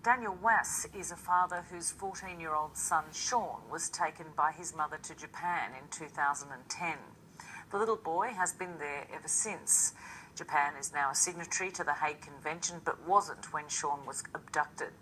Daniel Wass is a father whose 14-year-old son Sean was taken by his mother to Japan in 2010. The little boy has been there ever since. Japan is now a signatory to the Hague Convention, but wasn't when Sean was abducted.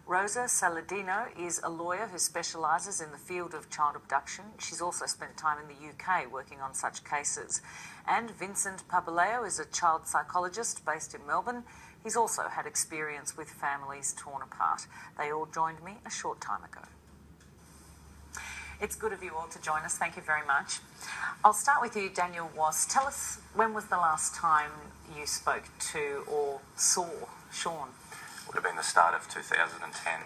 Rosa Saladino is a lawyer who specialises in the field of child abduction. She's also spent time in the UK working on such cases. And Vincent Pabaleo is a child psychologist based in Melbourne. He's also had experience with families torn apart. They all joined me a short time ago. It's good of you all to join us. Thank you very much. I'll start with you, Daniel Wass. Tell us, when was the last time you spoke to or saw Sean? Would have been the start of 2010,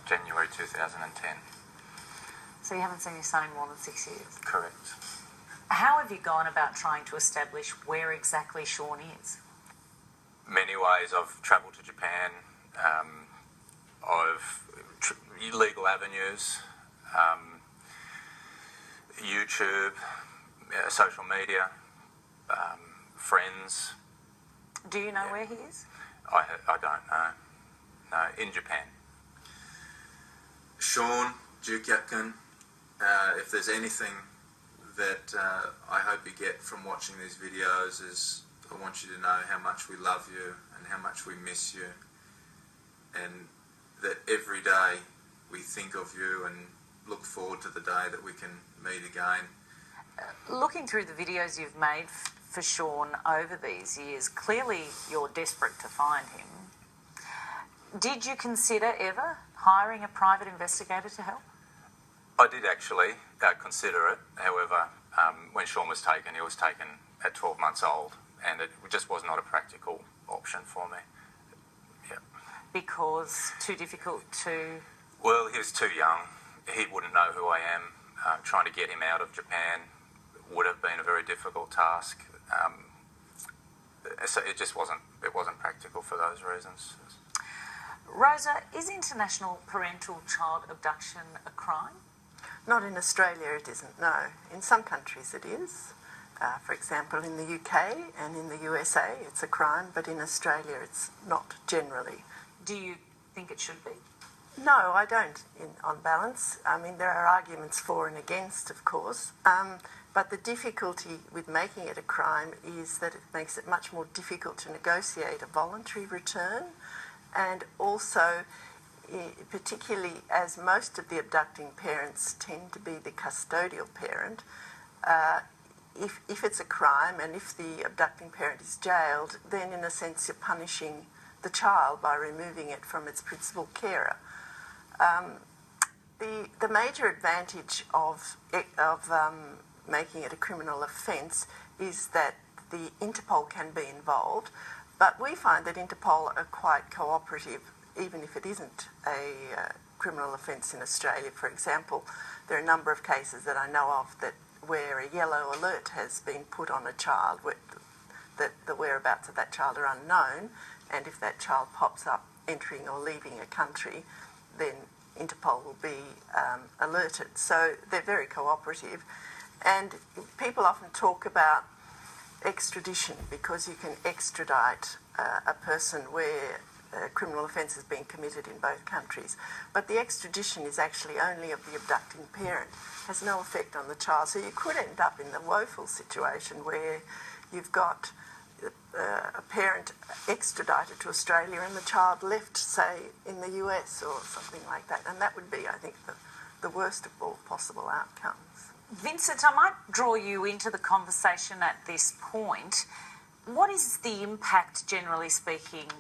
January 2010. So you haven't seen your son in more than 6 years? Correct. How have you gone about trying to establish where exactly Sean is? Many ways. I've travelled to Japan, legal avenues, YouTube, social media, friends. Do you know where he is? I don't know. No, in Japan. Sean, Duke Yatkin, if there's anything that I hope you get from watching these videos is I want you to know how much we love you and how much we miss you, and that every day we think of you and look forward to the day that we can meet again. Looking through the videos you've made for Sean over these years, clearly you're desperate to find him. Did you consider ever hiring a private investigator to help? I did actually consider it. However, when Sean was taken, he was taken at 12 months old, and it just was not a practical option for me. Yeah. Because too difficult to... Well, he was too young. He wouldn't know who I am. Trying to get him out of Japan would have been a very difficult task. So it just wasn't practical for those reasons. Rosa, is international parental child abduction a crime? Not in Australia, it isn't, no. In some countries it is. For example, in the UK and in the USA it's a crime, but in Australia it's not generally. Do you think it should be? No, I don't, on balance. I mean, there are arguments for and against, of course, but the difficulty with making it a crime is that it makes it much more difficult to negotiate a voluntary return, and also, particularly as most of the abducting parents tend to be the custodial parent, if it's a crime and if the abducting parent is jailed, then in a sense you're punishing the child by removing it from its principal carer. The major advantage of making it a criminal offence is that the Interpol can be involved, but we find that Interpol are quite cooperative, even if it isn't a criminal offence in Australia. For example, there are a number of cases that I know of where a yellow alert has been put on a child, that the whereabouts of that child are unknown, and if that child pops up entering or leaving a country, then Interpol will be alerted. So they're very cooperative. And people often talk about extradition because you can extradite a person where a criminal offence has been committed in both countries. But the extradition is actually only of the abducting parent, has no effect on the child. So you could end up in the woeful situation where you've got a parent extradited to Australia and the child left, say, in the US or something like that. And that would be, I think, the worst of all possible outcomes. Vincent, I might draw you into the conversation at this point. What is the impact, generally speaking,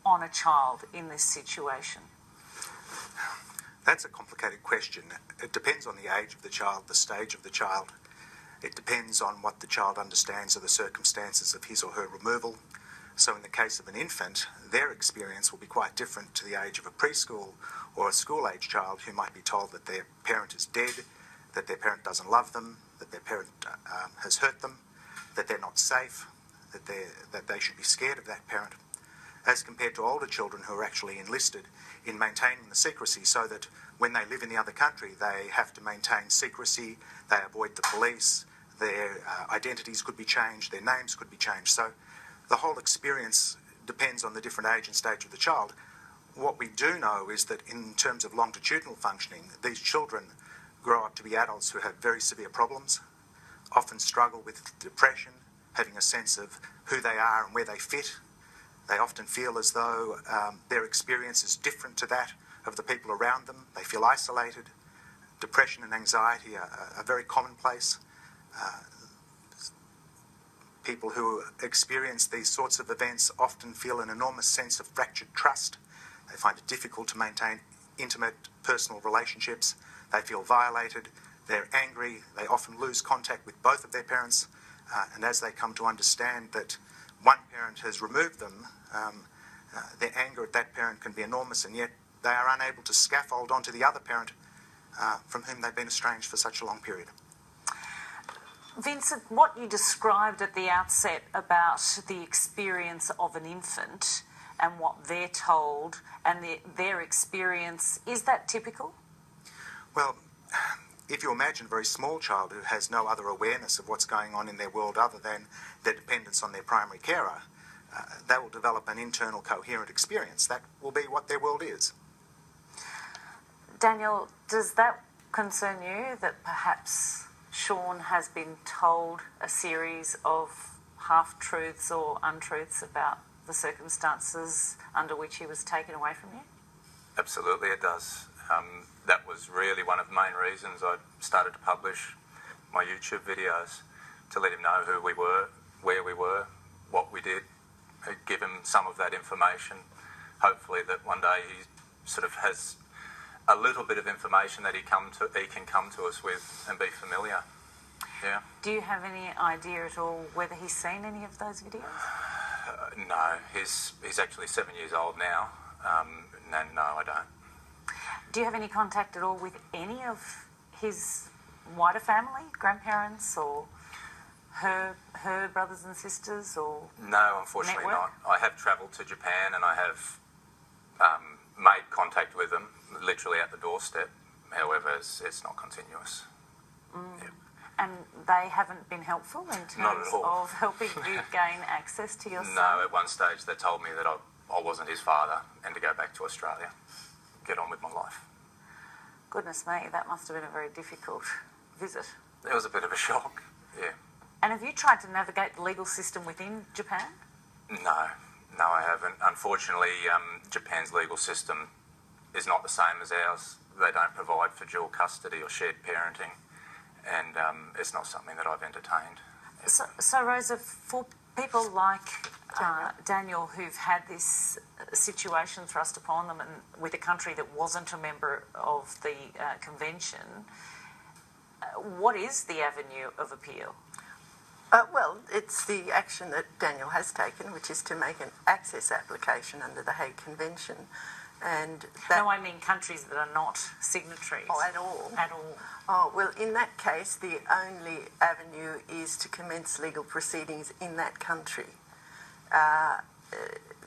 on a child in this situation? That's a complicated question. It depends on the age of the child, the stage of the child. It depends on what the child understands of the circumstances of his or her removal. So in the case of an infant, their experience will be quite different to the age of a preschool or a school-age child who might be told that their parent is dead, that their parent doesn't love them, that their parent has hurt them, that they're not safe, that they should be scared of that parent, as compared to older children who are actually enlisted in maintaining the secrecy, so that when they live in the other country, they have to maintain secrecy, they avoid the police, their identities could be changed, their names could be changed. So the whole experience depends on the different age and stage of the child. What we do know is that in terms of longitudinal functioning, these children grow up to be adults who have very severe problems, often struggle with depression, having a sense of who they are and where they fit. They often feel as though their experience is different to that of the people around them. They feel isolated. Depression and anxiety are very commonplace. People who experience these sorts of events often feel an enormous sense of fractured trust. They find it difficult to maintain intimate personal relationships. They feel violated. They're angry. They often lose contact with both of their parents. And as they come to understand that one parent has removed them, their anger at that parent can be enormous, and yet they are unable to scaffold onto the other parent from whom they've been estranged for such a long period. Vincent, what you described at the outset about the experience of an infant and what they're told and their experience, is that typical? Well, if you imagine a very small child who has no other awareness of what's going on in their world other than their dependence on their primary carer, they will develop an internal coherent experience. That will be what their world is. Daniel, does that concern you, that perhaps Sean has been told a series of half-truths or untruths about the circumstances under which he was taken away from you? Absolutely, it does. That was really one of the main reasons I started to publish my YouTube videos, to let him know who we were, where we were, what we did, give him some of that information. Hopefully that one day he sort of has a little bit of information that he can come to us with and be familiar. Yeah. Do you have any idea at all whether he's seen any of those videos? No, he's actually 7 years old now. No, I don't. Do you have any contact at all with any of his wider family, grandparents, or her brothers and sisters, or no, unfortunately network? Not. I have travelled to Japan and I have made contact with them, literally at the doorstep. However, it's not continuous. Yeah. And they haven't been helpful in terms of helping you gain access to your son? No, at one stage they told me that I wasn't his father and to go back to Australia, get on with my life. Goodness me, that must have been a very difficult visit. It was a bit of a shock, yeah. And have you tried to navigate the legal system within Japan? No, I haven't. Unfortunately, Japan's legal system is not the same as ours. They don't provide for dual custody or shared parenting, and it's not something that I've entertained. So Rosa, for people like Daniel who've had this situation thrust upon them and with a country that wasn't a member of the convention, what is the avenue of appeal? Well, it's the action that Daniel has taken, which is to make an access application under the Hague Convention. And no, I mean countries that are not signatories. Oh, at all? At all. Oh, well, in that case, the only avenue is to commence legal proceedings in that country.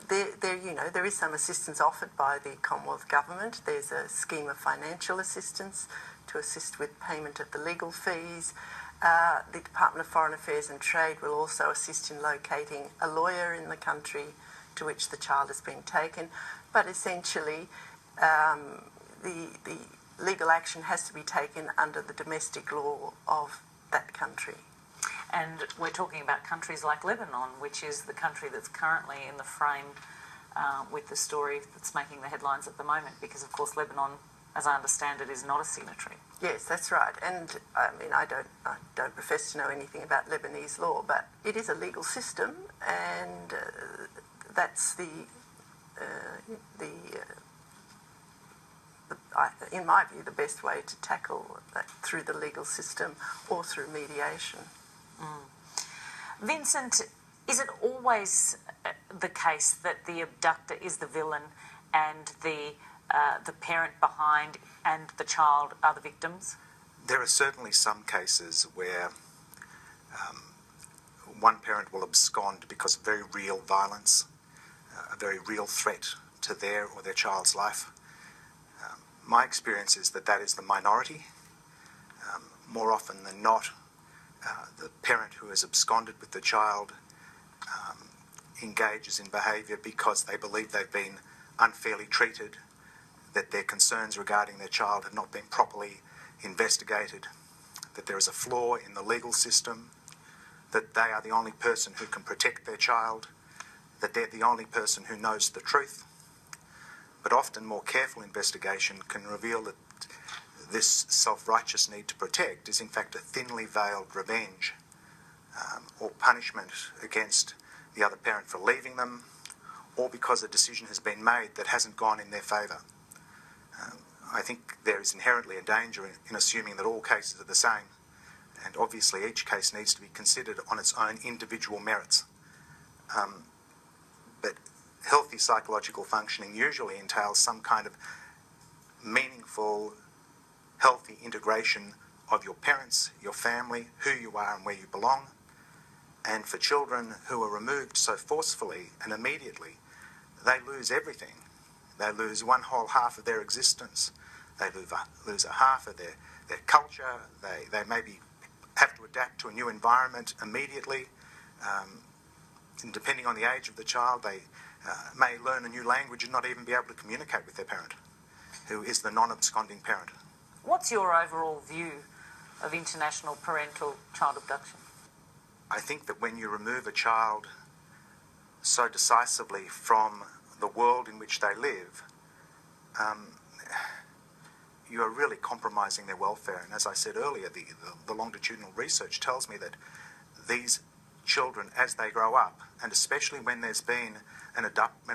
There is some assistance offered by the Commonwealth Government. There's a scheme of financial assistance to assist with payment of the legal fees. The Department of Foreign Affairs and Trade will also assist in locating a lawyer in the country to which the child has been taken. But essentially, the legal action has to be taken under the domestic law of that country. And we're talking about countries like Lebanon, which is the country that's currently in the frame with the story that's making the headlines at the moment, because, of course, Lebanon, as I understand it, is not a signatory. Yes, that's right. And, I mean, I don't profess to know anything about Lebanese law, but it is a legal system, and that's in my view, the best way to tackle that, through the legal system or through mediation. Vincent, is it always the case that the abductor is the villain and the parent behind and the child are the victims? There are certainly some cases where one parent will abscond because of very real violence, a very real threat to their or their child's life. My experience is that is the minority. More often than not, the parent who has absconded with the child engages in behaviour because they believe they've been unfairly treated, that their concerns regarding their child have not been properly investigated, that there is a flaw in the legal system, that they are the only person who can protect their child, that they're the only person who knows the truth. But often more careful investigation can reveal that this self-righteous need to protect is in fact a thinly veiled revenge or punishment against the other parent for leaving them, or because a decision has been made that hasn't gone in their favour. I think there is inherently a danger in assuming that all cases are the same, and obviously each case needs to be considered on its own individual merits. But healthy psychological functioning usually entails some kind of meaningful, healthy integration of your parents, your family, who you are and where you belong. And for children who are removed so forcefully and immediately, they lose everything. They lose one whole half of their existence. They lose a half of their culture. They maybe have to adapt to a new environment immediately. And depending on the age of the child, they may learn a new language and not even be able to communicate with their parent, who is the non-absconding parent. What's your overall view of international parental child abduction? I think that when you remove a child so decisively from the world in which they live, you are really compromising their welfare. And as I said earlier, the longitudinal research tells me that these children, as they grow up, and especially when there's been an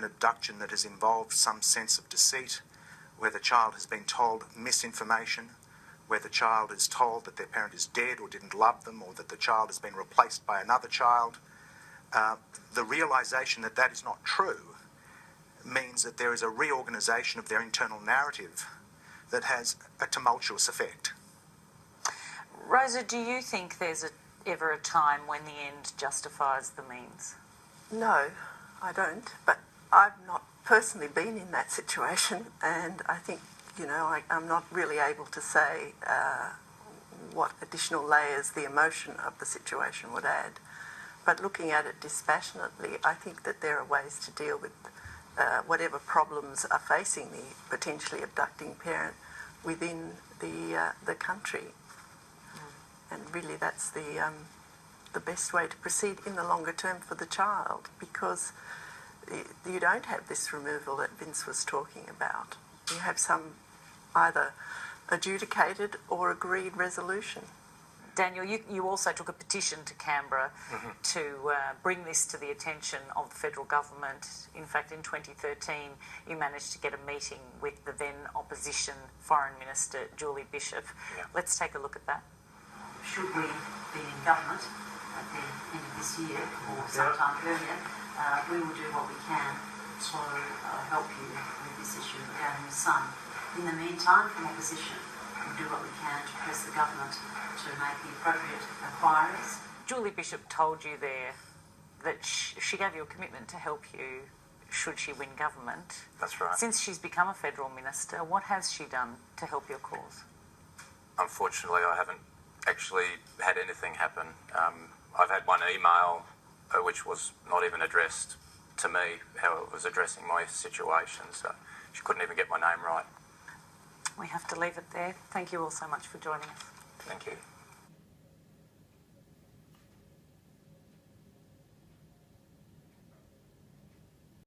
abduction that has involved some sense of deceit, where the child has been told misinformation, where the child is told that their parent is dead or didn't love them, or that the child has been replaced by another child, the realisation that that is not true means that there is a reorganisation of their internal narrative that has a tumultuous effect. Rosa, do you think there's ever a time when the end justifies the means? No, I don't, but I've not personally been in that situation, and I think, I'm not really able to say what additional layers the emotion of the situation would add. But looking at it dispassionately, I think that there are ways to deal with whatever problems are facing the potentially abducting parent within the country. And really that's the best way to proceed in the longer term for the child, because you don't have this removal that Vince was talking about. You have some either adjudicated or agreed resolution. Daniel, you also took a petition to Canberra to bring this to the attention of the federal government. In fact, in 2013, you managed to get a meeting with the then opposition Foreign Minister, Julie Bishop. Yeah. Let's take a look at that. Should we be in government at the end of this year or sometime earlier, we will do what we can to help you with this issue regarding your son. In the meantime, from opposition, we'll do what we can to press the government to make the appropriate inquiries. Julie Bishop told you there that she gave you a commitment to help you should she win government. That's right. Since she's become a federal minister, what has she done to help your cause? Unfortunately, I haven't actually had anything happen. I've had one email which was not even addressed to me, how it was addressing my situation, so she couldn't even get my name right. We have to leave it there. Thank you all so much for joining us. Thank you.